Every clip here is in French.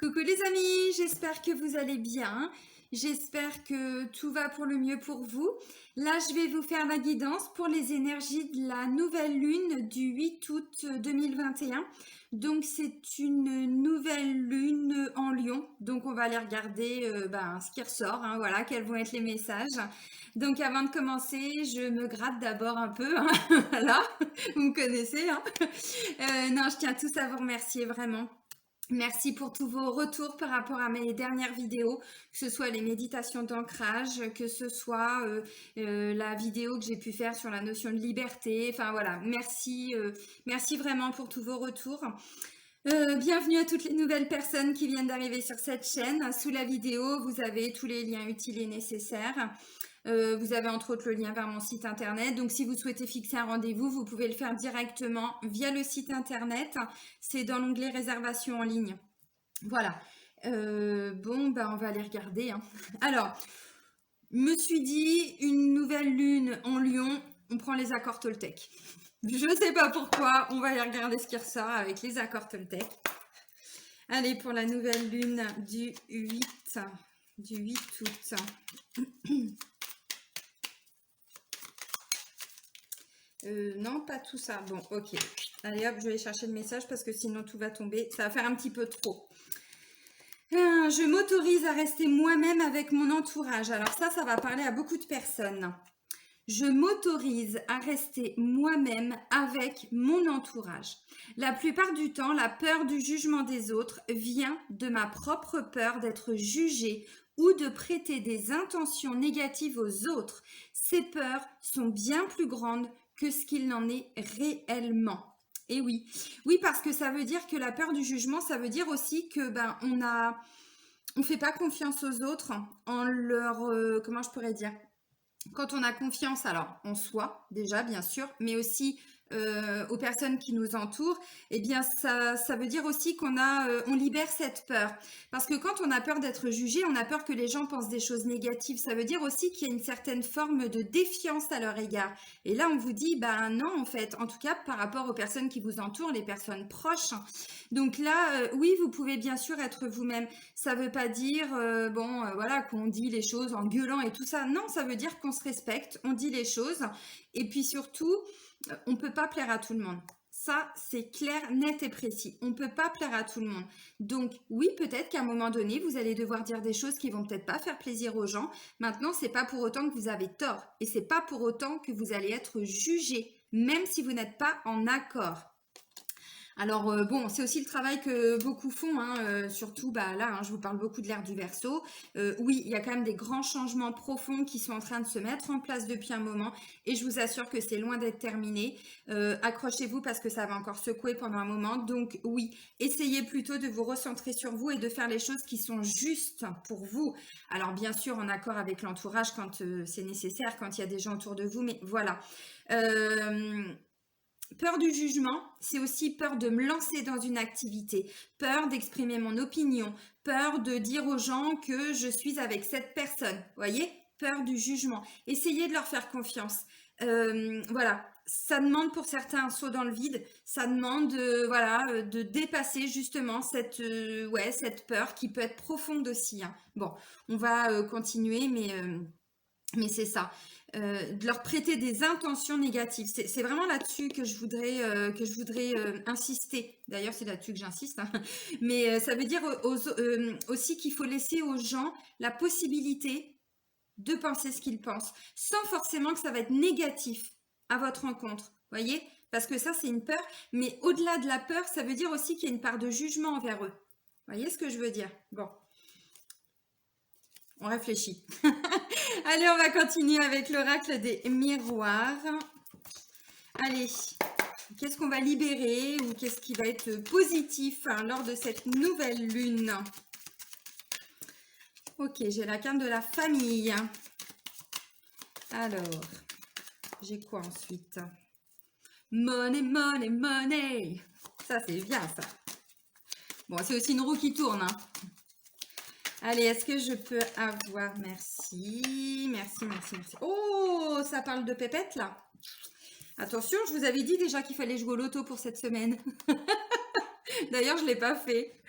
Coucou les amis, j'espère que vous allez bien. J'espère que tout va pour le mieux pour vous. Là, je vais vous faire la guidance pour les énergies de la nouvelle lune du 8 août 2021. Donc, c'est une nouvelle lune en Lion. Donc, on va aller regarder ce qui ressort. Voilà, quels vont être les messages. Donc, avant de commencer, je me gratte d'abord un peu. Voilà, vous me connaissez. Non, je tiens tous à vous remercier vraiment. Merci pour tous vos retours par rapport à mes dernières vidéos, que ce soit les méditations d'ancrage, que ce soit la vidéo que j'ai pu faire sur la notion de liberté. Enfin voilà, merci vraiment pour tous vos retours. Bienvenue à toutes les nouvelles personnes qui viennent d'arriver sur cette chaîne. Sous la vidéo, vous avez tous les liens utiles et nécessaires. Vous avez entre autres le lien vers mon site internet. Donc si vous souhaitez fixer un rendez-vous, vous pouvez le faire directement via le site internet. C'est dans l'onglet réservation en ligne. Voilà. On va aller regarder. Alors, me suis dit, une nouvelle lune en Lion, on prend les accords Toltec. Je ne sais pas pourquoi, on va aller regarder ce qui ressort avec les accords Toltec. Allez, pour la nouvelle lune du 8 août. Non, pas tout ça. Bon, ok. Allez hop, je vais aller chercher le message parce que sinon tout va tomber. Ça va faire un petit peu trop. Je m'autorise à rester moi-même avec mon entourage. Alors ça va parler à beaucoup de personnes. Je m'autorise à rester moi-même avec mon entourage. La plupart du temps, la peur du jugement des autres vient de ma propre peur d'être jugée ou de prêter des intentions négatives aux autres. Ces peurs sont bien plus grandes que ce qu'il n'en est réellement. Et oui, parce que ça veut dire que la peur du jugement, ça veut dire aussi que on fait pas confiance aux autres en leur, comment je pourrais dire, quand on a confiance, alors en soi déjà bien sûr, mais aussi aux personnes qui nous entourent, eh bien ça veut dire aussi on libère cette peur. Parce que quand on a peur d'être jugé, on a peur que les gens pensent des choses négatives. Ça veut dire aussi qu'il y a une certaine forme de défiance à leur égard. Et là, on vous dit, non en fait, en tout cas par rapport aux personnes qui vous entourent, les personnes proches. Donc là, oui, vous pouvez bien sûr être vous-même. Ça veut pas dire, voilà, qu'on dit les choses en gueulant et tout ça. Non, ça veut dire qu'on se respecte, on dit les choses. Et puis surtout, on ne peut pas plaire à tout le monde. Ça, c'est clair, net et précis. On ne peut pas plaire à tout le monde. Donc, oui, peut-être qu'à un moment donné, vous allez devoir dire des choses qui vont peut-être pas faire plaisir aux gens. Maintenant, c'est pas pour autant que vous avez tort. Et c'est pas pour autant que vous allez être jugé, même si vous n'êtes pas en accord. Alors c'est aussi le travail que beaucoup font, surtout là, je vous parle beaucoup de l'ère du Verseau. Oui, il y a quand même des grands changements profonds qui sont en train de se mettre en place depuis un moment et je vous assure que c'est loin d'être terminé. Accrochez-vous parce que ça va encore secouer pendant un moment. Donc oui, essayez plutôt de vous recentrer sur vous et de faire les choses qui sont justes pour vous. Alors bien sûr en accord avec l'entourage quand c'est nécessaire, quand il y a des gens autour de vous, mais voilà. Peur du jugement, c'est aussi peur de me lancer dans une activité, peur d'exprimer mon opinion, peur de dire aux gens que je suis avec cette personne. Voyez, peur du jugement. Essayez de leur faire confiance. Voilà, ça demande pour certains un saut dans le vide. Ça demande, de dépasser justement cette peur qui peut être profonde aussi. Bon, on va continuer, mais c'est ça. De leur prêter des intentions négatives. C'est vraiment là-dessus que je voudrais insister. D'ailleurs, c'est là-dessus que j'insiste. Mais ça veut dire aussi qu'il faut laisser aux gens la possibilité de penser ce qu'ils pensent, sans forcément que ça va être négatif à votre rencontre. Voyez? Parce que ça, c'est une peur. Mais au-delà de la peur, ça veut dire aussi qu'il y a une part de jugement envers eux. Voyez ce que je veux dire? Bon. On réfléchit. Allez, on va continuer avec l'oracle des miroirs. Allez, qu'est-ce qu'on va libérer ou qu'est-ce qui va être positif lors de cette nouvelle lune? Ok, j'ai la carte de la famille. Alors, j'ai quoi ensuite? Money, money, money. Ça, c'est bien, ça. Bon, c'est aussi une roue qui tourne, Allez, est-ce que je peux avoir... Merci. Oh, ça parle de pépette, là. Attention, je vous avais dit déjà qu'il fallait jouer au loto pour cette semaine. D'ailleurs, je ne l'ai pas fait.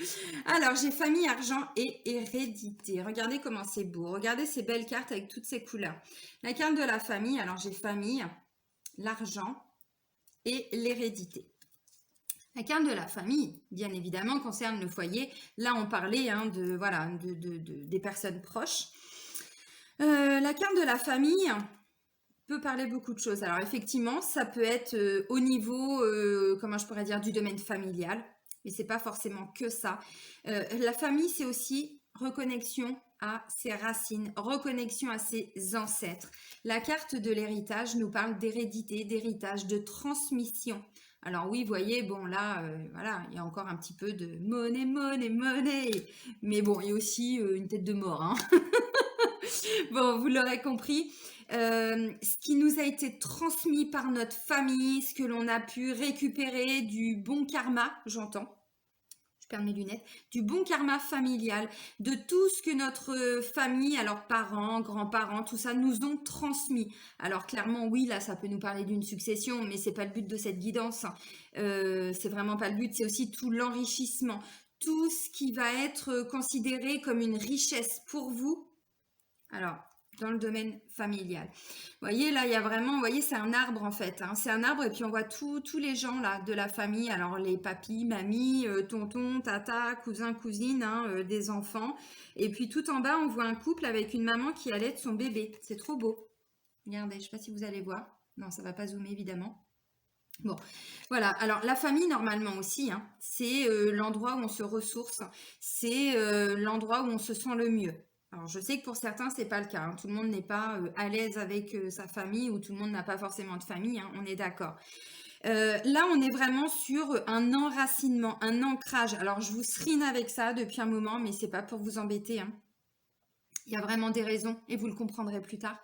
Alors, j'ai famille, argent et hérédité. Regardez comment c'est beau. Regardez ces belles cartes avec toutes ces couleurs. La carte de la famille, alors j'ai famille, l'argent et l'hérédité. La carte de la famille, bien évidemment, concerne le foyer. Là, on parlait voilà, des personnes proches. La carte de la famille peut parler beaucoup de choses. Alors, effectivement, ça peut être au niveau, comment je pourrais dire, du domaine familial. Mais c'est pas forcément que ça. La famille, c'est aussi reconnexion à ses racines, reconnexion à ses ancêtres. La carte de l'héritage nous parle d'hérédité, d'héritage, de transmission. Alors oui, vous voyez, bon là, voilà, il y a encore un petit peu de monnaie, monnaie, monnaie. Mais bon, il y a aussi une tête de mort. Hein. Bon, vous l'aurez compris. Ce qui nous a été transmis par notre famille, ce que l'on a pu récupérer du bon karma, j'entends. Je perds mes lunettes, du bon karma familial, de tout ce que notre famille, alors parents, grands-parents, tout ça nous ont transmis. Alors clairement, oui, là, ça peut nous parler d'une succession, mais c'est pas le but de cette guidance. C'est vraiment pas le but. C'est aussi tout l'enrichissement, tout ce qui va être considéré comme une richesse pour vous. Alors, dans le domaine familial. Vous voyez, là, il y a vraiment, vous voyez, c'est un arbre en fait. Hein, c'est un arbre et puis on voit tous les gens là de la famille. Alors, les papis, mamies, tonton, tata, cousin, cousine, hein, des enfants. Et puis tout en bas, on voit un couple avec une maman qui allaite son bébé. C'est trop beau. Regardez, je ne sais pas si vous allez voir. Non, ça ne va pas zoomer évidemment. Bon, voilà. Alors, la famille, normalement aussi, hein, c'est l'endroit où on se ressource. C'est l'endroit où on se sent le mieux. Alors, je sais que pour certains, c'est pas le cas. Hein. Tout le monde n'est pas à l'aise avec sa famille ou tout le monde n'a pas forcément de famille. Hein, on est d'accord. Là, on est vraiment sur un enracinement, un ancrage. Alors, je vous serine avec ça depuis un moment, mais c'est pas pour vous embêter. Hein. Il y a vraiment des raisons et vous le comprendrez plus tard.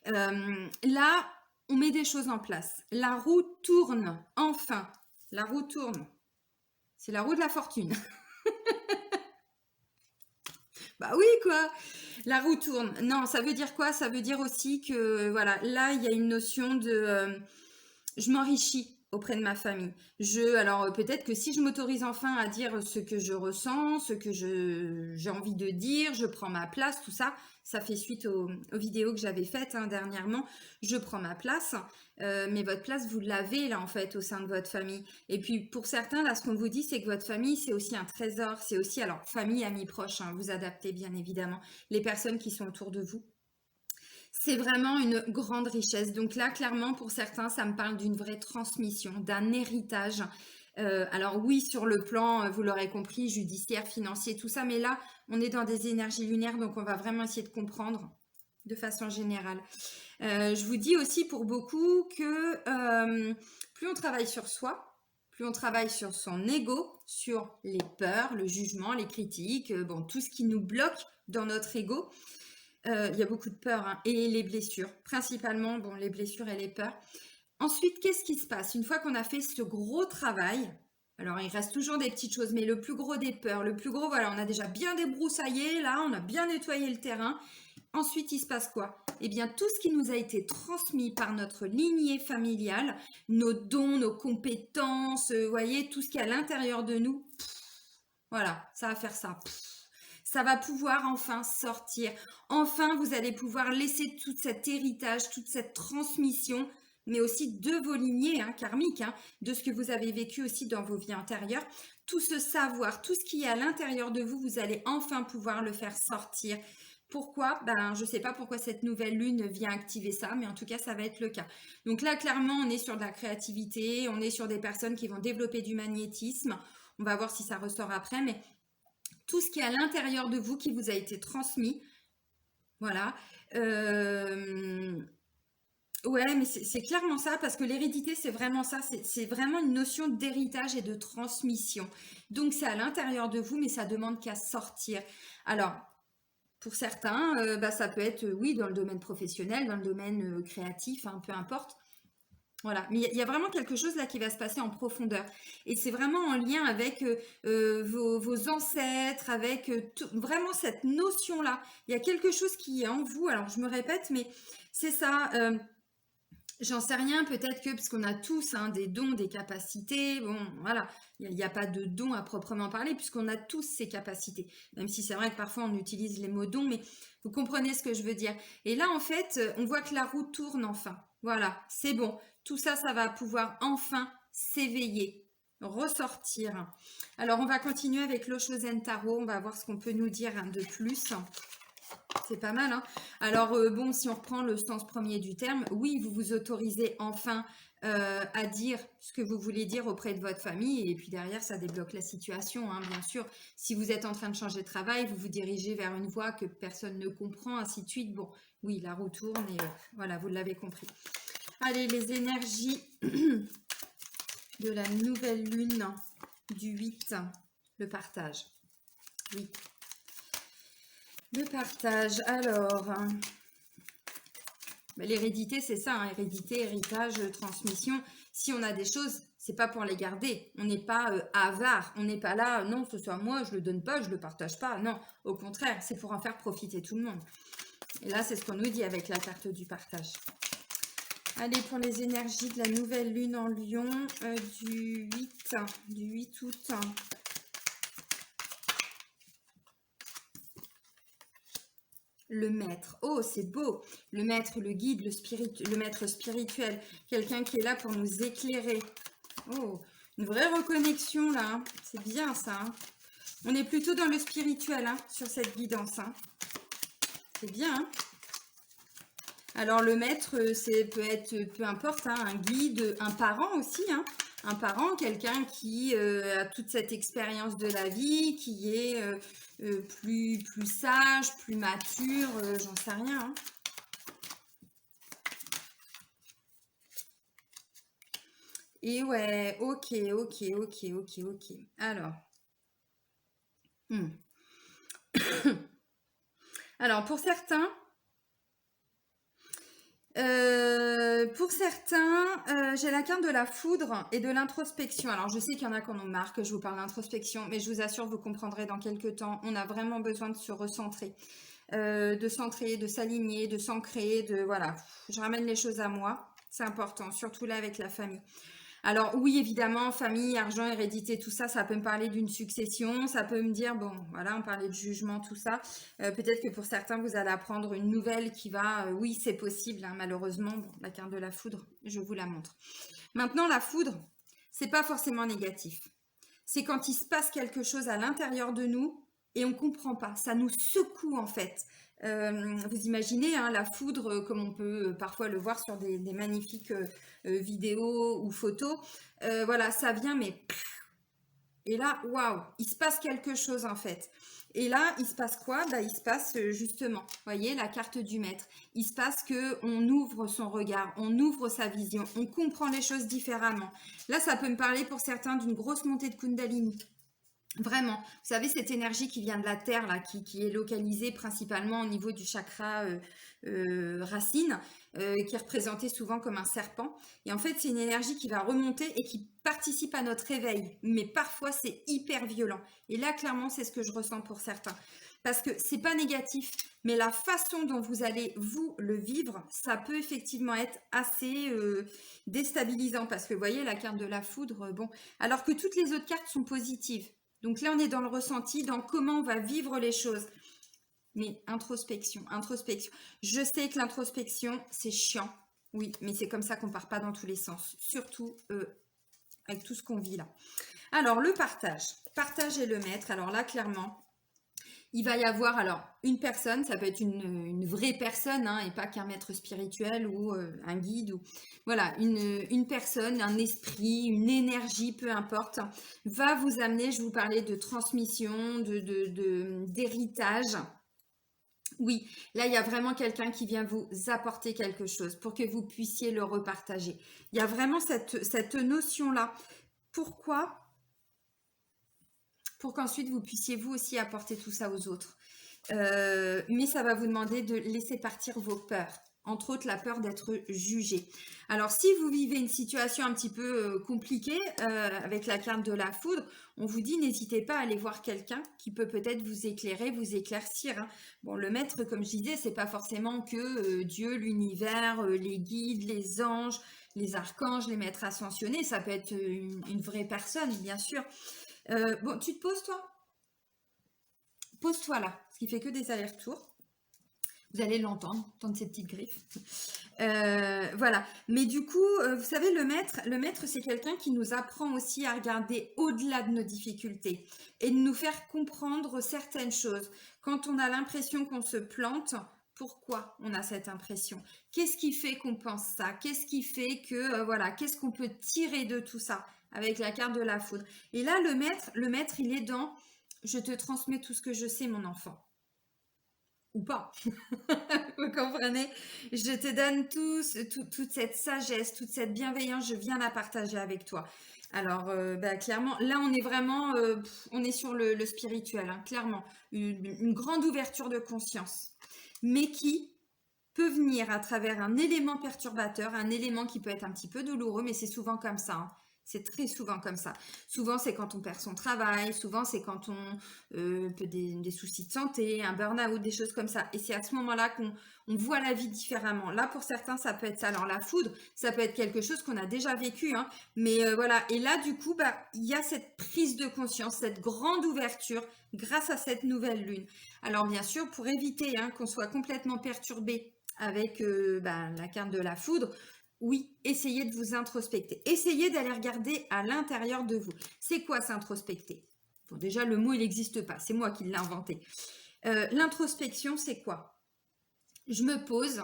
Là, on met des choses en place. La roue tourne, enfin. La roue tourne. C'est la roue de la fortune. Bah oui, quoi. La roue tourne. Non, ça veut dire quoi? Ça veut dire aussi que, voilà, là, il y a une notion de... je m'enrichis auprès de ma famille. Alors, peut-être que si je m'autorise enfin à dire ce que je ressens, ce que j'ai envie de dire, je prends ma place, tout ça, ça fait suite aux vidéos que j'avais faites hein, dernièrement. Je prends ma place, mais votre place, vous l'avez là en fait au sein de votre famille. Et puis pour certains, là, ce qu'on vous dit, c'est que votre famille, c'est aussi un trésor. C'est aussi, alors, famille, amis proches, hein, vous adaptez bien évidemment, les personnes qui sont autour de vous. C'est vraiment une grande richesse. Donc là, clairement, pour certains, ça me parle d'une vraie transmission, d'un héritage. Alors oui, sur le plan, vous l'aurez compris, judiciaire, financier, tout ça, mais là, on est dans des énergies lunaires, donc on va vraiment essayer de comprendre de façon générale. Je vous dis aussi pour beaucoup que plus on travaille sur soi, plus on travaille sur son ego, sur les peurs, le jugement, les critiques, bon, tout ce qui nous bloque dans notre ego, il y a beaucoup de peur hein, et les blessures, principalement bon, les blessures et les peurs. Ensuite, qu'est-ce qui se passe? Une fois qu'on a fait ce gros travail, alors il reste toujours des petites choses, mais le plus gros des peurs, le plus gros, voilà, on a déjà bien débroussaillé, là, on a bien nettoyé le terrain. Ensuite, il se passe quoi? Eh bien, tout ce qui nous a été transmis par notre lignée familiale, nos dons, nos compétences, vous voyez, tout ce qui est à l'intérieur de nous, voilà, ça va faire ça. Ça va pouvoir enfin sortir. Enfin, vous allez pouvoir laisser tout cet héritage, toute cette transmission, mais aussi de vos lignées hein, karmiques, hein, de ce que vous avez vécu aussi dans vos vies antérieures. Tout ce savoir, tout ce qui est à l'intérieur de vous, vous allez enfin pouvoir le faire sortir. Pourquoi? Ben, je ne sais pas pourquoi cette nouvelle lune vient activer ça, mais en tout cas, ça va être le cas. Donc là, clairement, on est sur de la créativité, on est sur des personnes qui vont développer du magnétisme. On va voir si ça ressort après, mais tout ce qui est à l'intérieur de vous qui vous a été transmis. Voilà. Ouais, mais c'est clairement ça, parce que l'hérédité, c'est vraiment ça. C'est vraiment une notion d'héritage et de transmission. Donc, c'est à l'intérieur de vous, mais ça demande qu'à sortir. Alors, pour certains, bah, ça peut être, oui, dans le domaine professionnel, dans le domaine créatif, hein, peu importe. Voilà, mais il y a vraiment quelque chose là qui va se passer en profondeur. Et c'est vraiment en lien avec vos ancêtres, avec vraiment cette notion-là. Il y a quelque chose qui est en vous. Alors, je me répète, mais c'est ça. J'en sais rien, peut-être que, parce qu'on a tous hein, des dons, des capacités, bon, voilà, il n'y a, pas de dons à proprement parler, puisqu'on a tous ces capacités. Même si c'est vrai que parfois on utilise les mots dons, mais vous comprenez ce que je veux dire. Et là, en fait, on voit que la roue tourne enfin. Voilà, c'est bon. Tout ça, ça va pouvoir enfin s'éveiller, ressortir. Alors, on va continuer avec l'Oshozen Tarot. On va voir ce qu'on peut nous dire hein, de plus. C'est pas mal, hein. Alors, bon, si on reprend le sens premier du terme, oui, vous vous autorisez enfin à dire ce que vous voulez dire auprès de votre famille. Et puis derrière, ça débloque la situation, hein, bien sûr. Si vous êtes en train de changer de travail, vous vous dirigez vers une voie que personne ne comprend, ainsi de suite. Bon, oui, la roue tourne et voilà, vous l'avez compris. Allez, les énergies de la nouvelle lune du 8, le partage. Oui. Le partage, alors, l'hérédité, c'est ça, hein, hérédité, héritage, transmission. Si on a des choses, c'est pas pour les garder. On n'est pas avare, on n'est pas là, non, ce soit moi, je le donne pas, je le partage pas. Non, au contraire, c'est pour en faire profiter tout le monde. Et là, c'est ce qu'on nous dit avec la carte du partage. Allez, pour les énergies de la nouvelle lune en Lion du 8 août. Le maître, oh c'est beau, le maître, le guide, le maître spirituel, quelqu'un qui est là pour nous éclairer. Oh, une vraie reconnexion là, hein. C'est bien ça. Hein. On est plutôt dans le spirituel hein, sur cette guidance. Hein. C'est bien. Hein. Alors le maître, c'est peut être, peu importe, hein, un guide, un parent aussi. Hein. Un parent, quelqu'un qui a toute cette expérience de la vie, qui est plus sage, plus mature, j'en sais rien. Hein. Et ouais, ok. Alors. Alors, pour certains, j'ai la carte de la foudre et de l'introspection. Alors, je sais qu'il y en a qui en ont marre que je vous parle d'introspection, mais je vous assure, vous comprendrez dans quelques temps. On a vraiment besoin de se recentrer, de centrer, de s'aligner, de s'ancrer, de voilà. Je ramène les choses à moi. C'est important, surtout là avec la famille. Alors oui, évidemment, famille, argent, hérédité, tout ça, ça peut me parler d'une succession, ça peut me dire, bon, voilà, on parlait de jugement, tout ça. Peut-être que pour certains, vous allez apprendre une nouvelle qui va, oui, c'est possible, hein, malheureusement, bon, la carte de la foudre, je vous la montre. Maintenant, la foudre, c'est pas forcément négatif. C'est quand il se passe quelque chose à l'intérieur de nous et on comprend pas, ça nous secoue en fait. Vous imaginez hein, la foudre comme on peut parfois le voir sur des magnifiques vidéos ou photos. Voilà, ça vient mais... Et là, waouh, il se passe quelque chose en fait. Et là, il se passe quoi? Bah, il se passe justement, vous voyez, la carte du maître. Il se passe qu'on ouvre son regard, on ouvre sa vision, on comprend les choses différemment. Là, ça peut me parler pour certains d'une grosse montée de Kundalini. Vraiment, vous savez, cette énergie qui vient de la terre, là, qui est localisée principalement au niveau du chakra racine, qui est représentée souvent comme un serpent. Et en fait, c'est une énergie qui va remonter et qui participe à notre éveil. Mais parfois, c'est hyper violent. Et là, clairement, c'est ce que je ressens pour certains. Parce que c'est pas négatif, mais la façon dont vous allez, vous, le vivre, ça peut effectivement être assez déstabilisant. Parce que, vous voyez, la carte de la foudre, bon, alors que toutes les autres cartes sont positives. Donc là, on est dans le ressenti, dans comment on va vivre les choses. Mais introspection. Je sais que l'introspection, c'est chiant. Oui, mais c'est comme ça qu'on ne part pas dans tous les sens. Surtout avec tout ce qu'on vit là. Alors, le partage. Partage et le maître. Alors là, clairement, il va y avoir alors une personne, ça peut être une vraie personne, hein, et pas qu'un maître spirituel ou un guide. Ou, voilà, une personne, un esprit, une énergie, peu importe, va vous amener, je vous parlais de transmission, d'héritage. Oui, là, il y a vraiment quelqu'un qui vient vous apporter quelque chose pour que vous puissiez le repartager. Il y a vraiment cette notion-là. Pourquoi ? Pour qu'ensuite vous puissiez vous aussi apporter tout ça aux autres. Mais ça va vous demander de laisser partir vos peurs. entre autres la peur d'être jugé. Alors si vous vivez une situation un petit peu compliquée avec la carte de la foudre, on vous dit n'hésitez pas à aller voir quelqu'un qui peut peut-être vous éclairer, vous éclaircir. Hein. Bon, le maître, comme je disais, c'est pas forcément que Dieu, l'univers, les guides, les anges, les archanges, les maîtres ascensionnés. Ça peut être une vraie personne, bien sûr. Bon, tu te poses toi? Pose-toi là, ce qui fait que des allers-retours. Vous allez l'entendre ces petites griffes. Voilà. Mais du coup, vous savez, le maître, c'est quelqu'un qui nous apprend aussi à regarder au-delà de nos difficultés et de nous faire comprendre certaines choses. Quand on a l'impression qu'on se plante, pourquoi on a cette impression? Qu'est-ce qui fait qu'on pense ça? Qu'est-ce qui fait que, voilà, qu'est-ce qu'on peut tirer de tout ça avec la carte de la foudre? Et là, le maître, il est dans « je te transmets tout ce que je sais, mon enfant ». Ou pas, vous comprenez? Je te donne toute cette sagesse, toute cette bienveillance, je viens la partager avec toi. Alors, clairement, là, on est vraiment, on est sur le spirituel, hein, clairement. Une grande ouverture de conscience, mais qui peut venir à travers un élément perturbateur, un élément qui peut être un petit peu douloureux, mais c'est souvent comme ça. Hein. C'est très souvent comme ça. Souvent, c'est quand on perd son travail. Souvent, c'est quand on peut des soucis de santé, un burn-out, des choses comme ça. Et c'est à ce moment-là qu'on voit la vie différemment. Là, pour certains, ça peut être ça. Alors, la foudre, ça peut être quelque chose qu'on a déjà vécu. Hein. Mais voilà. Et là, du coup, il y a cette prise de conscience, cette grande ouverture grâce à cette nouvelle lune. Alors, bien sûr, pour éviter qu'on soit complètement perturbé avec la carte de la foudre, oui, essayez de vous introspecter. Essayez d'aller regarder à l'intérieur de vous. C'est quoi s'introspecter? Bon, déjà, le mot, il n'existe pas. C'est moi qui l'ai inventé. L'introspection, c'est quoi? Je me pose,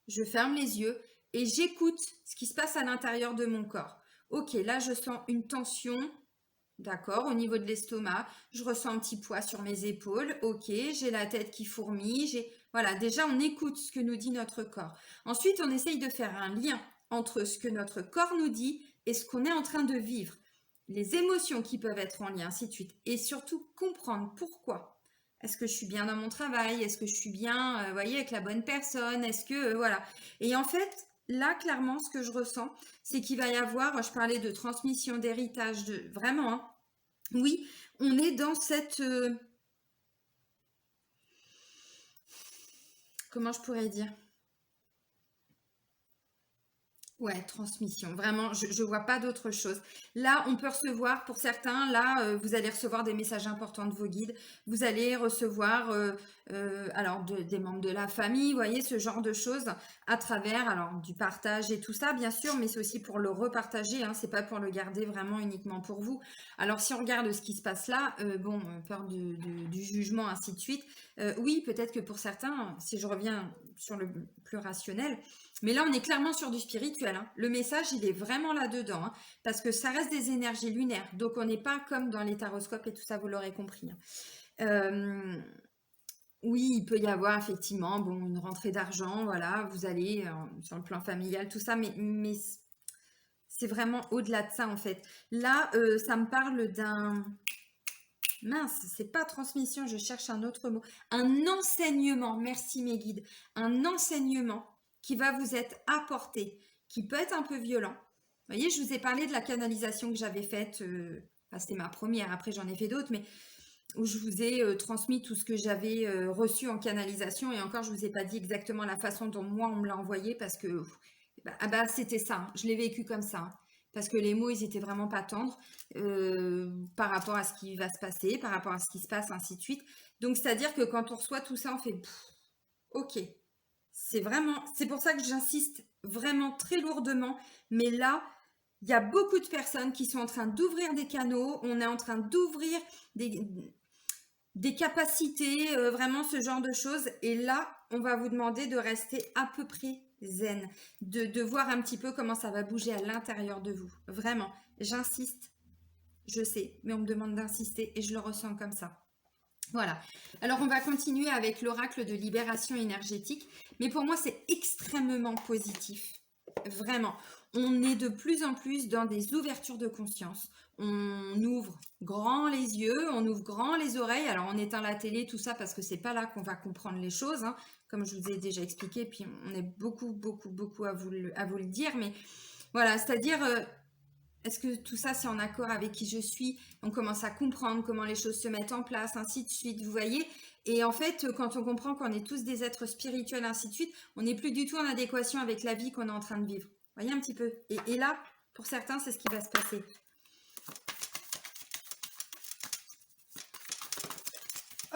je ferme les yeux et j'écoute ce qui se passe à l'intérieur de mon corps. Ok, là, je sens une tension. D'accord, au niveau de l'estomac, je ressens un petit poids sur mes épaules. Ok, j'ai la tête qui fourmille. Voilà, déjà, on écoute ce que nous dit notre corps. Ensuite, on essaye de faire un lien entre ce que notre corps nous dit et ce qu'on est en train de vivre. Les émotions qui peuvent être en lien, ainsi de suite. Et surtout, comprendre pourquoi. Est-ce que je suis bien dans mon travail? Est-ce que je suis bien, voyez, avec la bonne personne? Est-ce que, voilà. Et en fait, là, clairement, ce que je ressens, c'est qu'il va y avoir, je parlais de transmission, d'héritage, vraiment, hein, oui, on est dans cette, comment je pourrais dire? Ouais, transmission. Vraiment, je ne vois pas d'autre chose. Là, on peut recevoir, pour certains, là, vous allez recevoir des messages importants de vos guides. Vous allez recevoir alors des membres de la famille, vous voyez, ce genre de choses à travers alors du partage et tout ça, bien sûr, mais c'est aussi pour le repartager. Hein, c'est pas pour le garder vraiment uniquement pour vous. Alors, si on regarde ce qui se passe là, bon, peur du jugement, ainsi de suite. Oui, peut-être que pour certains, si je reviens sur le plus rationnel, mais là, on est clairement sur du spirituel. Hein. Le message, il est vraiment là-dedans, hein, parce que ça reste des énergies lunaires. Donc, on n'est pas comme dans les taroscopes et tout ça, vous l'aurez compris. Hein. Oui, il peut y avoir effectivement une rentrée d'argent, voilà, vous allez sur le plan familial, tout ça, mais c'est vraiment au-delà de ça, en fait. Là, ça me parle d'un... Mince, c'est pas transmission, je cherche un autre mot. Un enseignement, merci mes guides. Un enseignement qui va vous être apporté, qui peut être un peu violent. Vous voyez, je vous ai parlé de la canalisation que j'avais faite, c'était ma première, après j'en ai fait d'autres, mais où je vous ai transmis tout ce que j'avais reçu en canalisation, et encore je ne vous ai pas dit exactement la façon dont moi on me l'a envoyé, parce que c'était ça, hein. Je l'ai vécu comme ça, hein. Parce que les mots, ils étaient vraiment pas tendres par rapport à ce qui va se passer, par rapport à ce qui se passe, ainsi de suite. Donc, c'est-à-dire que quand on reçoit tout ça, on fait ok. C'est pour ça que j'insiste vraiment très lourdement. Mais là, il y a beaucoup de personnes qui sont en train d'ouvrir des canaux. On est en train d'ouvrir des capacités, vraiment ce genre de choses. Et là, on va vous demander de rester à peu près zen, de voir un petit peu comment ça va bouger à l'intérieur de vous. Vraiment, j'insiste, je sais, mais on me demande d'insister et je le ressens comme ça. Voilà. Alors, on va continuer avec l'oracle de libération énergétique. Mais pour moi, c'est extrêmement positif. Vraiment. on est de plus en plus dans des ouvertures de conscience. On ouvre grand les yeux, on ouvre grand les oreilles. Alors, on éteint la télé, tout ça, parce que c'est pas là qu'on va comprendre les choses, hein, comme je vous ai déjà expliqué. Puis, on est beaucoup à vous le dire. Mais voilà, c'est-à-dire, est-ce que tout ça, c'est en accord avec qui je suis? On commence à comprendre comment les choses se mettent en place, ainsi de suite, vous voyez? Et en fait, quand on comprend qu'on est tous des êtres spirituels, ainsi de suite, on n'est plus du tout en adéquation avec la vie qu'on est en train de vivre. Vous voyez un petit peu? Et là, pour certains, c'est ce qui va se passer.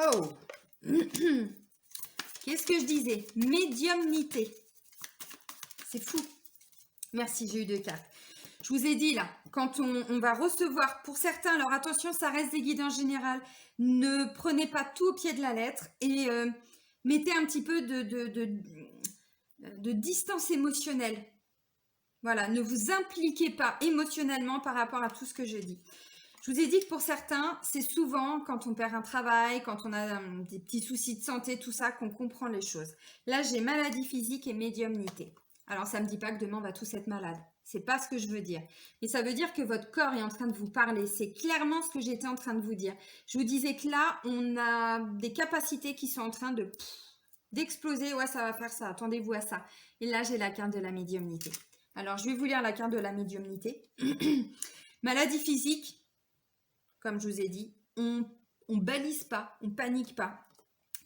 Oh! Qu'est-ce que je disais? Médiumnité. C'est fou. Merci, j'ai eu 2 cartes. Je vous ai dit là, quand on va recevoir, pour certains, alors attention, ça reste des guides en général, ne prenez pas tout au pied de la lettre et mettez un petit peu de distance émotionnelle. Voilà, ne vous impliquez pas émotionnellement par rapport à tout ce que je dis. Je vous ai dit que pour certains, c'est souvent quand on perd un travail, quand on a des petits soucis de santé, tout ça, qu'on comprend les choses. Là, j'ai maladie physique et médiumnité. Alors, ça ne me dit pas que demain, on va tous être malades. C'est pas ce que je veux dire. Mais ça veut dire que votre corps est en train de vous parler. C'est clairement ce que j'étais en train de vous dire. Je vous disais que là, on a des capacités qui sont en train d'exploser. Ouais, ça va faire ça. Attendez-vous à ça. Et là, j'ai la carte de la médiumnité. Alors, je vais vous lire la carte de la médiumnité. Maladie physique, comme je vous ai dit, on balise pas, on panique pas.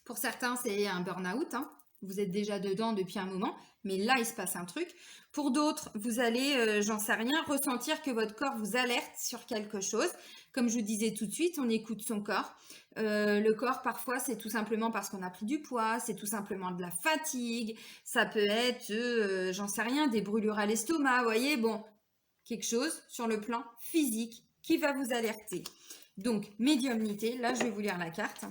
Pour certains, c'est un burn-out. Hein. Vous êtes déjà dedans depuis un moment, mais là, il se passe un truc. Pour d'autres, vous allez, j'en sais rien, ressentir que votre corps vous alerte sur quelque chose. Comme je vous disais tout de suite, on écoute son corps. Le corps, parfois, c'est tout simplement parce qu'on a pris du poids, c'est tout simplement de la fatigue. Ça peut être, j'en sais rien, des brûlures à l'estomac, vous voyez, bon, quelque chose sur le plan physique qui va vous alerter. Donc, médiumnité, là, je vais vous lire la carte.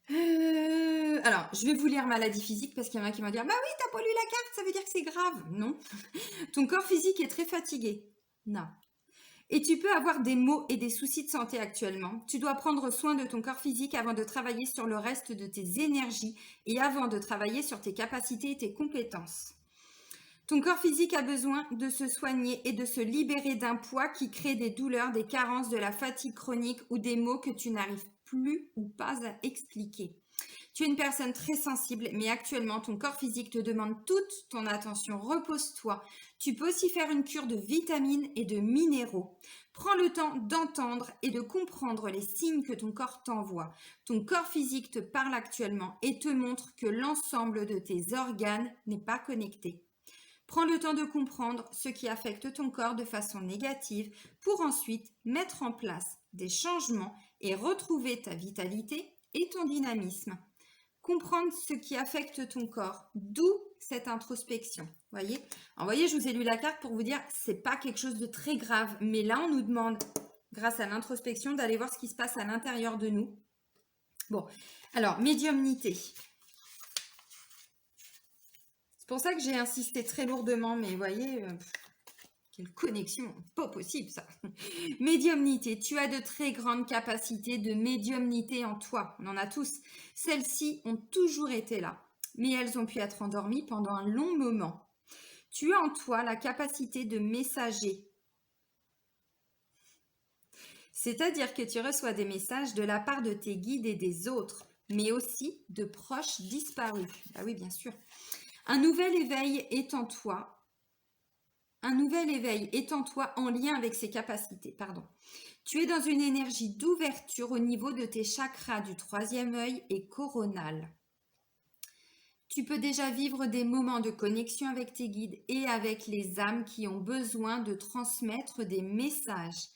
Alors, je vais vous lire maladie physique parce qu'il y en a qui vont dire « Bah oui, t'as pas lu la carte, ça veut dire que c'est grave. » Non. Ton corps physique est très fatigué. Non. Et tu peux avoir des maux et des soucis de santé actuellement. Tu dois prendre soin de ton corps physique avant de travailler sur le reste de tes énergies et avant de travailler sur tes capacités et tes compétences. Ton corps physique a besoin de se soigner et de se libérer d'un poids qui crée des douleurs, des carences, de la fatigue chronique ou des maux que tu n'arrives plus ou pas à expliquer. Tu es une personne très sensible, mais actuellement, ton corps physique te demande toute ton attention. Repose-toi. Tu peux aussi faire une cure de vitamines et de minéraux. Prends le temps d'entendre et de comprendre les signes que ton corps t'envoie. Ton corps physique te parle actuellement et te montre que l'ensemble de tes organes n'est pas connecté. Prends le temps de comprendre ce qui affecte ton corps de façon négative pour ensuite mettre en place des changements et retrouver ta vitalité et ton dynamisme. Comprendre ce qui affecte ton corps, d'où cette introspection. Voyez, alors, voyez, je vous ai lu la carte pour vous dire c'est pas quelque chose de très grave, mais là on nous demande, grâce à l'introspection, d'aller voir ce qui se passe à l'intérieur de nous. Bon, alors médiumnité. C'est pour ça que j'ai insisté très lourdement, mais vous voyez, quelle connexion, pas possible ça. Médiumnité, tu as de très grandes capacités de médiumnité en toi, on en a tous. Celles-ci ont toujours été là, mais elles ont pu être endormies pendant un long moment. Tu as en toi la capacité de messager. C'est-à-dire que tu reçois des messages de la part de tes guides et des autres, mais aussi de proches disparus. Ah oui, bien sûr. Un nouvel éveil est en toi. Un nouvel éveil est en toi en lien avec ses capacités. Pardon. Tu es dans une énergie d'ouverture au niveau de tes chakras du 3e œil et coronal. Tu peux déjà vivre des moments de connexion avec tes guides et avec les âmes qui ont besoin de transmettre des messages.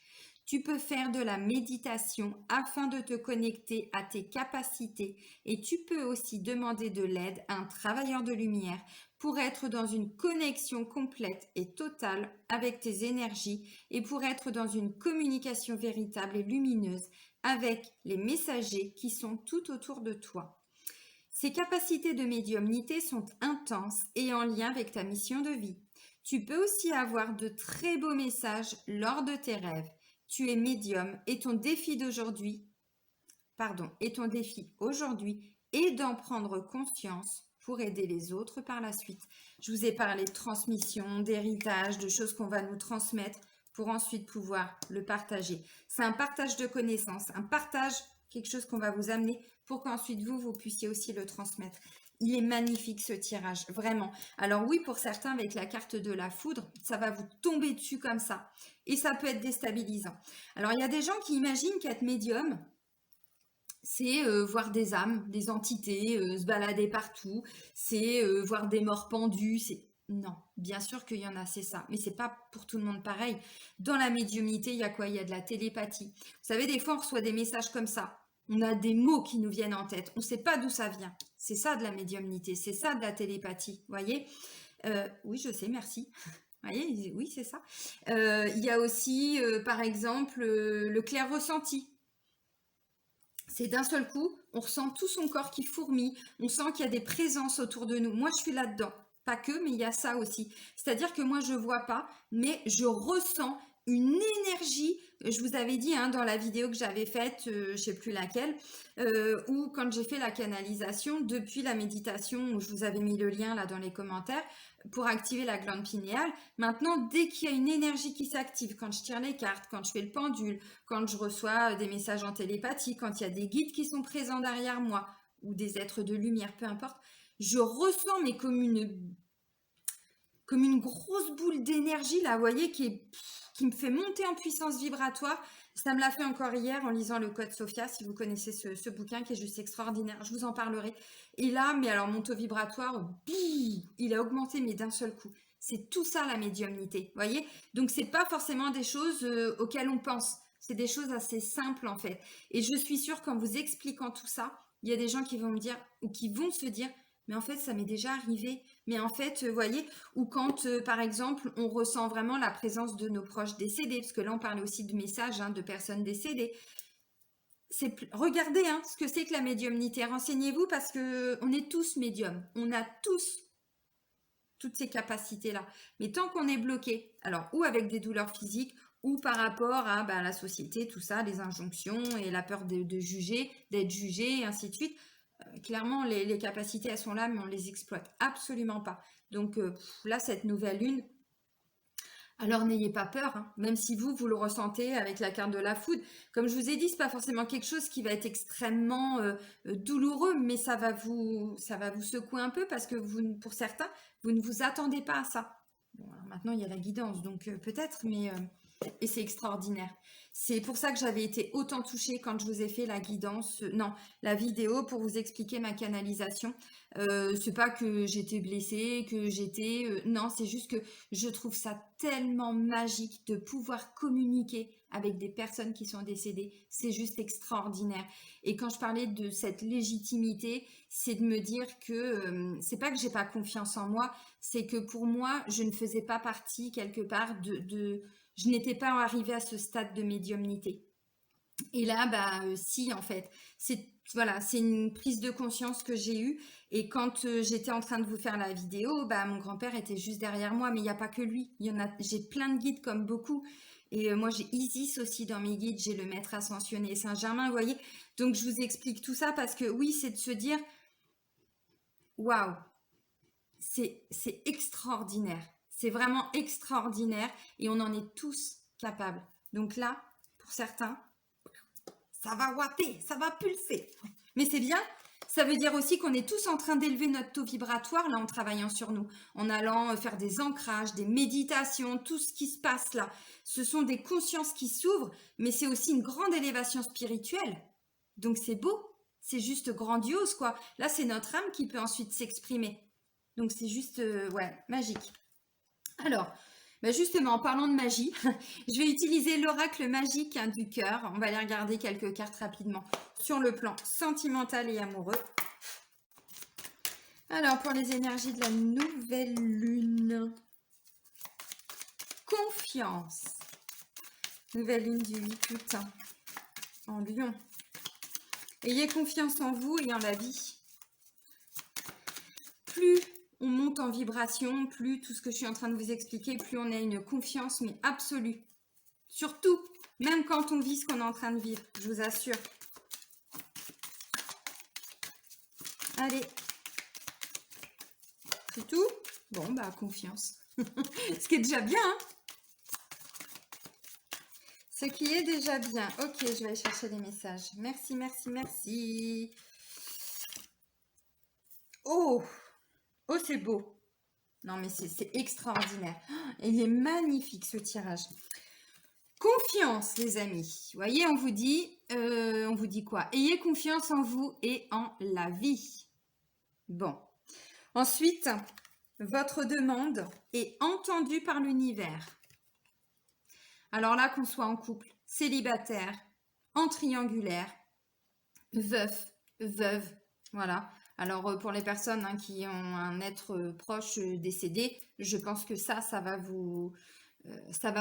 Tu peux faire de la méditation afin de te connecter à tes capacités et tu peux aussi demander de l'aide à un travailleur de lumière pour être dans une connexion complète et totale avec tes énergies et pour être dans une communication véritable et lumineuse avec les messagers qui sont tout autour de toi. Ces capacités de médiumnité sont intenses et en lien avec ta mission de vie. Tu peux aussi avoir de très beaux messages lors de tes rêves. Tu es médium et ton défi aujourd'hui, est d'en prendre conscience pour aider les autres par la suite. Je vous ai parlé de transmission, d'héritage, de choses qu'on va nous transmettre pour ensuite pouvoir le partager. C'est un partage de connaissances, un partage, quelque chose qu'on va vous amener pour qu'ensuite vous puissiez aussi le transmettre. Il est magnifique ce tirage, vraiment. Alors oui, pour certains, avec la carte de la foudre, ça va vous tomber dessus comme ça. Et ça peut être déstabilisant. Alors il y a des gens qui imaginent qu'être médium, c'est voir des âmes, des entités, se balader partout, c'est voir des morts pendus, c'est... Non, bien sûr qu'il y en a, c'est ça. Mais c'est pas pour tout le monde pareil. Dans la médiumnité, il y a quoi? Il y a de la télépathie. Vous savez, des fois, on reçoit des messages comme ça. On a des mots qui nous viennent en tête. On ne sait pas d'où ça vient. C'est ça de la médiumnité, c'est ça de la télépathie. Vous voyez? Oui, je sais, merci. Vous voyez? Oui, c'est ça. Il y a aussi, par exemple, le clair ressenti. C'est d'un seul coup, on ressent tout son corps qui fourmille, on sent qu'il y a des présences autour de nous. Moi, je suis là-dedans. Pas que, mais il y a ça aussi. C'est-à-dire que moi, je ne vois pas, mais je ressens une énergie. Je vous avais dit dans la vidéo que j'avais faite, je ne sais plus laquelle, ou quand j'ai fait la canalisation, depuis la méditation, où je vous avais mis le lien là dans les commentaires, pour activer la glande pinéale. Maintenant, dès qu'il y a une énergie qui s'active, quand je tire les cartes, quand je fais le pendule, quand je reçois des messages en télépathie, quand il y a des guides qui sont présents derrière moi, ou des êtres de lumière, peu importe, je ressens, mais comme une grosse boule d'énergie, là, vous voyez, qui me fait monter en puissance vibratoire. Ça me l'a fait encore hier en lisant le Code Sophia, si vous connaissez ce bouquin qui est juste extraordinaire. Je vous en parlerai. Et là, mais alors mon taux vibratoire, il a augmenté, mais d'un seul coup. C'est tout ça la médiumnité, vous voyez. Donc, c'est pas forcément des choses auxquelles on pense. C'est des choses assez simples, en fait. Et je suis sûre qu'en vous expliquant tout ça, il y a des gens qui vont me dire, ou qui vont se dire, mais en fait, ça m'est déjà arrivé. Mais en fait, vous voyez, ou quand, par exemple, on ressent vraiment la présence de nos proches décédés, parce que là, on parlait aussi de messages de personnes décédées. Regardez ce que c'est que la médiumnité. Renseignez-vous parce qu'on est tous médiums. On a tous toutes ces capacités-là. Mais tant qu'on est bloqué, alors ou avec des douleurs physiques, ou par rapport à la société, tout ça, les injonctions et la peur de juger, d'être jugé, et ainsi de suite, clairement, les capacités, elles sont là, mais on ne les exploite absolument pas. Donc là, cette nouvelle lune, alors n'ayez pas peur, même si vous le ressentez avec la carte de la foudre. Comme je vous ai dit, ce n'est pas forcément quelque chose qui va être extrêmement douloureux, mais ça va vous secouer un peu parce que pour certains, vous ne vous attendez pas à ça. Bon, alors maintenant, il y a la guidance, donc peut-être, mais... et c'est extraordinaire. C'est pour ça que j'avais été autant touchée quand je vous ai fait la guidance, non, la vidéo pour vous expliquer ma canalisation. C'est pas que j'étais blessée, que j'étais... non, c'est juste que je trouve ça tellement magique de pouvoir communiquer avec des personnes qui sont décédées. C'est juste extraordinaire. Et quand je parlais de cette légitimité, c'est de me dire que c'est pas que j'ai pas confiance en moi, c'est que pour moi, je ne faisais pas partie quelque part je n'étais pas arrivée à ce stade de médiumnité. Et là, si, en fait, c'est une prise de conscience que j'ai eue. Et quand j'étais en train de vous faire la vidéo, mon grand-père était juste derrière moi, mais il n'y a pas que lui. J'ai plein de guides comme beaucoup. Et moi, j'ai Isis aussi dans mes guides, j'ai le maître ascensionné Saint-Germain, vous voyez. Donc, je vous explique tout ça parce que oui, c'est de se dire, waouh, c'est extraordinaire. C'est vraiment extraordinaire et on en est tous capables. Donc là, pour certains, ça va ouater, ça va pulser. Mais c'est bien, ça veut dire aussi qu'on est tous en train d'élever notre taux vibratoire là en travaillant sur nous, en allant faire des ancrages, des méditations, tout ce qui se passe là. Ce sont des consciences qui s'ouvrent, mais c'est aussi une grande élévation spirituelle. Donc c'est beau, c'est juste grandiose quoi. Là, c'est notre âme qui peut ensuite s'exprimer. Donc c'est juste, magique. Alors, justement, en parlant de magie, je vais utiliser l'oracle magique du cœur. On va aller regarder quelques cartes rapidement sur le plan sentimental et amoureux. Alors, pour les énergies de la nouvelle lune, confiance. Nouvelle lune du 8 août en Lion. Ayez confiance en vous et en la vie. Plus on monte en vibration, plus tout ce que je suis en train de vous expliquer, plus on a une confiance, mais absolue. Surtout, même quand on vit ce qu'on est en train de vivre, je vous assure. Allez. C'est tout? Bon, bah, confiance. Ce qui est déjà bien, hein? Ce qui est déjà bien. Ok, je vais aller chercher les messages. Merci, merci, merci. Oh! Oh, c'est beau. Non, mais c'est extraordinaire. Oh, il est magnifique, ce tirage. Confiance, les amis. Vous voyez, on vous dit quoi? Ayez confiance en vous et en la vie. Bon. Ensuite, votre demande est entendue par l'univers. Alors là, qu'on soit en couple, célibataire, en triangulaire, veuf, veuve, voilà. Alors pour les personnes qui ont un être proche décédé, je pense que ça va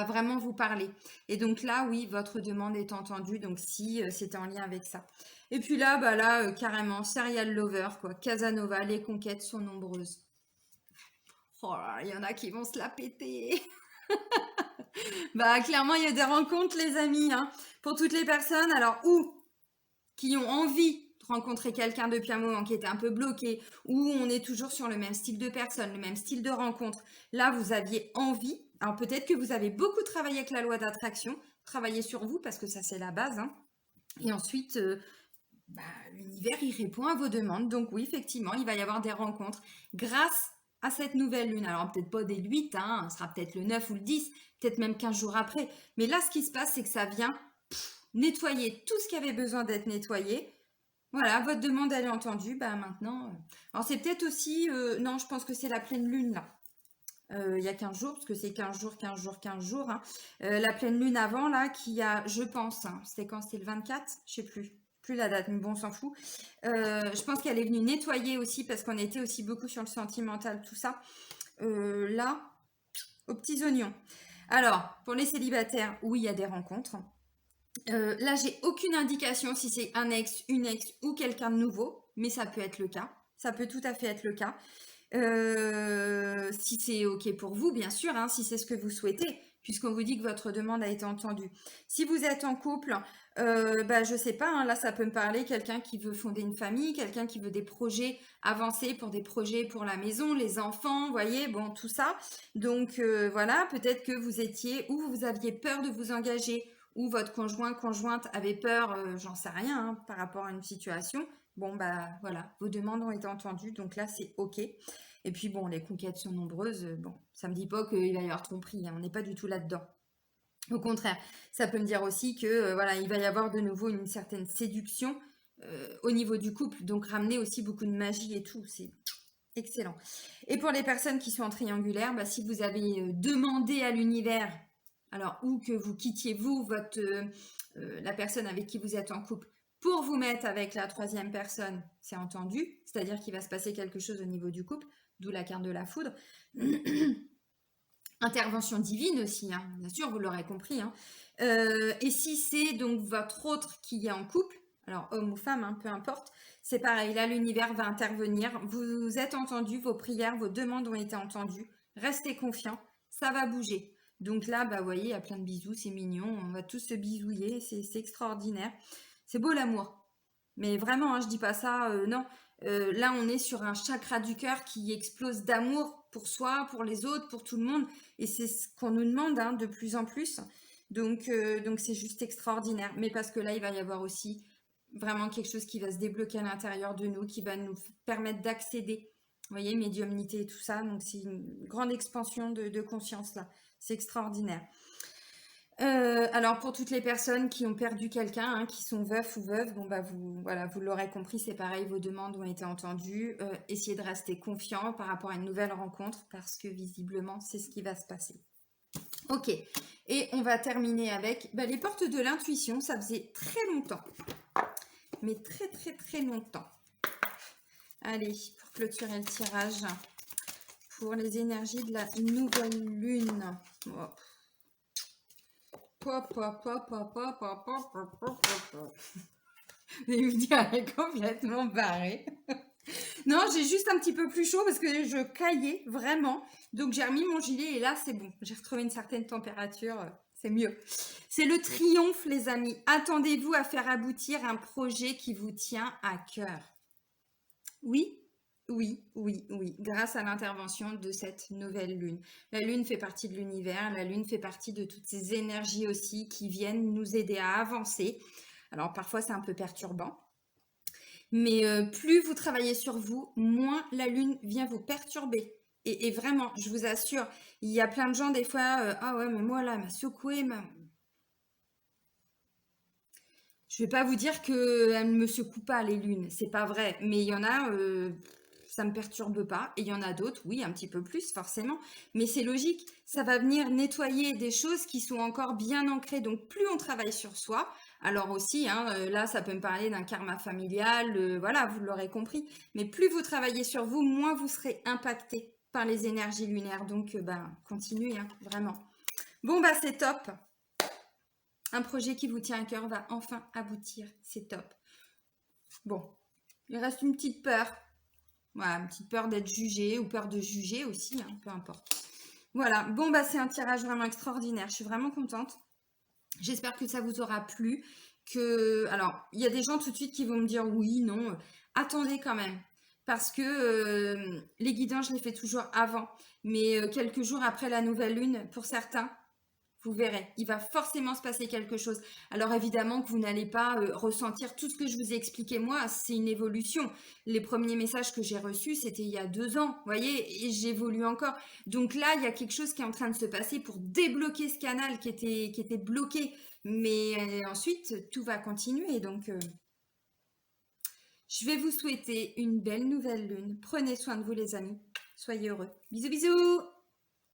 vraiment vous parler. Et donc là, oui, votre demande est entendue, donc si c'était en lien avec ça. Et puis là, carrément, serial lover, quoi. Casanova, les conquêtes sont nombreuses. Oh là, il y en a qui vont se la péter. Bah, clairement, il y a des rencontres, les amis, hein, pour toutes les personnes. Alors, ou qui ont envie de rencontrer quelqu'un depuis un moment qui était un peu bloqué, ou on est toujours sur le même style de personne, le même style de rencontre. Là, vous aviez envie. Alors, peut-être que vous avez beaucoup travaillé avec la loi d'attraction, travaillé sur vous, parce que ça, c'est la base, hein. Et ensuite, l'univers, il répond à vos demandes. Donc, oui, effectivement, il va y avoir des rencontres grâce à cette nouvelle lune. Alors, peut-être pas dès le 8, hein, ce sera peut-être le 9 ou le 10, peut-être même 15 jours après. Mais là, ce qui se passe, c'est que ça vient nettoyer tout ce qui avait besoin d'être nettoyé. Voilà, votre demande, elle est entendue. Bah, maintenant... Alors, c'est peut-être aussi... non, je pense que c'est la pleine lune, là. Il y a 15 jours, parce que c'est 15 jours, 15 jours, 15 jours. Hein. La pleine lune avant, là, qui a, je pense, hein, c'était quand? C'était le 24? Je sais plus la date, mais bon, on s'en fout. Je pense qu'elle est venue nettoyer aussi, parce qu'on était aussi beaucoup sur le sentimental, tout ça. Là, aux petits oignons. Alors, pour les célibataires, oui, il y a des rencontres. Là, j'ai aucune indication si c'est un ex, une ex ou quelqu'un de nouveau, mais ça peut être le cas. Ça peut tout à fait être le cas. Si c'est OK pour vous, bien sûr, hein, si c'est ce que vous souhaitez, puisqu'on vous dit que votre demande a été entendue. Si vous êtes en couple, je sais pas, hein, là ça peut me parler quelqu'un qui veut fonder une famille, quelqu'un qui veut des projets avancés pour des projets pour la maison, les enfants, vous voyez, bon, tout ça. Donc voilà, peut-être que vous étiez ou vous aviez peur de vous engager, ou votre conjointe avait peur, j'en sais rien, hein, par rapport à une situation. Bon, bah voilà, vos demandes ont été entendues, donc là, c'est OK. Et puis, bon, les conquêtes sont nombreuses. Bon, ça me dit pas qu'il va y avoir tromperie, hein, on n'est pas du tout là-dedans. Au contraire, ça peut me dire aussi que, voilà, il va y avoir de nouveau une certaine séduction au niveau du couple, donc ramener aussi beaucoup de magie et tout, c'est excellent. Et pour les personnes qui sont en triangulaire, si vous avez demandé à l'univers, alors, ou que vous quittiez vous, la personne avec qui vous êtes en couple, pour vous mettre avec la troisième personne, c'est entendu, c'est-à-dire qu'il va se passer quelque chose au niveau du couple, d'où la carte de la foudre. Intervention divine aussi, hein, bien sûr, vous l'aurez compris. Hein. Et si c'est donc votre autre qui est en couple, alors homme ou femme, hein, peu importe, c'est pareil, là l'univers va intervenir, vous êtes entendu, vos prières, vos demandes ont été entendues, restez confiants, ça va bouger. Donc là, vous voyez, il y a plein de bisous, c'est mignon, on va tous se bisouiller, c'est extraordinaire. C'est beau l'amour. Mais vraiment, hein, je dis pas ça, non. Là, on est sur un chakra du cœur qui explose d'amour pour soi, pour les autres, pour tout le monde. Et c'est ce qu'on nous demande hein, de plus en plus. Donc c'est juste extraordinaire. Mais parce que là, il va y avoir aussi vraiment quelque chose qui va se débloquer à l'intérieur de nous, qui va nous permettre d'accéder. Vous voyez, médiumnité et tout ça. Donc c'est une grande expansion de conscience là. C'est extraordinaire. Alors pour toutes les personnes qui ont perdu quelqu'un, hein, qui sont veufs ou veuves, bon vous l'aurez compris, c'est pareil, vos demandes ont été entendues. Essayez de rester confiant par rapport à une nouvelle rencontre parce que visiblement c'est ce qui va se passer. Ok, et on va terminer avec les portes de l'intuition. Ça faisait très longtemps, mais très très très longtemps. Allez, pour clôturer le tirage, pour les énergies de la nouvelle lune. Oh. Et vous direz complètement barré. Non, j'ai juste un petit peu plus chaud parce que je caillais vraiment. Donc j'ai remis mon gilet et là c'est bon. J'ai retrouvé une certaine température. C'est mieux. C'est le triomphe, les amis. Attendez-vous à faire aboutir un projet qui vous tient à cœur. Oui, Oui, oui, oui, grâce à l'intervention de cette nouvelle lune. La lune fait partie de l'univers, la lune fait partie de toutes ces énergies aussi qui viennent nous aider à avancer. Alors parfois c'est un peu perturbant, mais plus vous travaillez sur vous, moins la lune vient vous perturber. Et vraiment, je vous assure, il y a plein de gens des fois, ah ouais, mais moi là, elle m'a secoué, je vais pas vous dire qu'elle ne me secoue pas les lunes, c'est pas vrai, mais il y en a, ça me perturbe pas, et il y en a d'autres, oui, un petit peu plus forcément, mais c'est logique, ça va venir nettoyer des choses qui sont encore bien ancrées, donc plus on travaille sur soi, alors aussi, hein, là ça peut me parler d'un karma familial, voilà, vous l'aurez compris, mais plus vous travaillez sur vous, moins vous serez impacté par les énergies lunaires, donc ben, continuez, hein, vraiment. Bon, bah c'est top. Un projet qui vous tient à cœur va enfin aboutir. C'est top. Bon, il reste une petite peur. Voilà, une petite peur d'être jugé ou peur de juger aussi, hein, peu importe. Voilà, bon, bah c'est un tirage vraiment extraordinaire. Je suis vraiment contente. J'espère que ça vous aura plu. Alors, il y a des gens tout de suite qui vont me dire oui, non. Attendez quand même. Parce que les guidances, je les fais toujours avant. Mais quelques jours après la nouvelle lune, pour certains, vous verrez, il va forcément se passer quelque chose. Alors évidemment que vous n'allez pas ressentir tout ce que je vous ai expliqué moi, c'est une évolution. Les premiers messages que j'ai reçus, c'était il y a 2 ans, vous voyez, et j'évolue encore. Donc là, il y a quelque chose qui est en train de se passer pour débloquer ce canal qui était bloqué. Mais ensuite, tout va continuer. Donc, je vais vous souhaiter une belle nouvelle lune. Prenez soin de vous les amis. Soyez heureux. Bisous, bisous!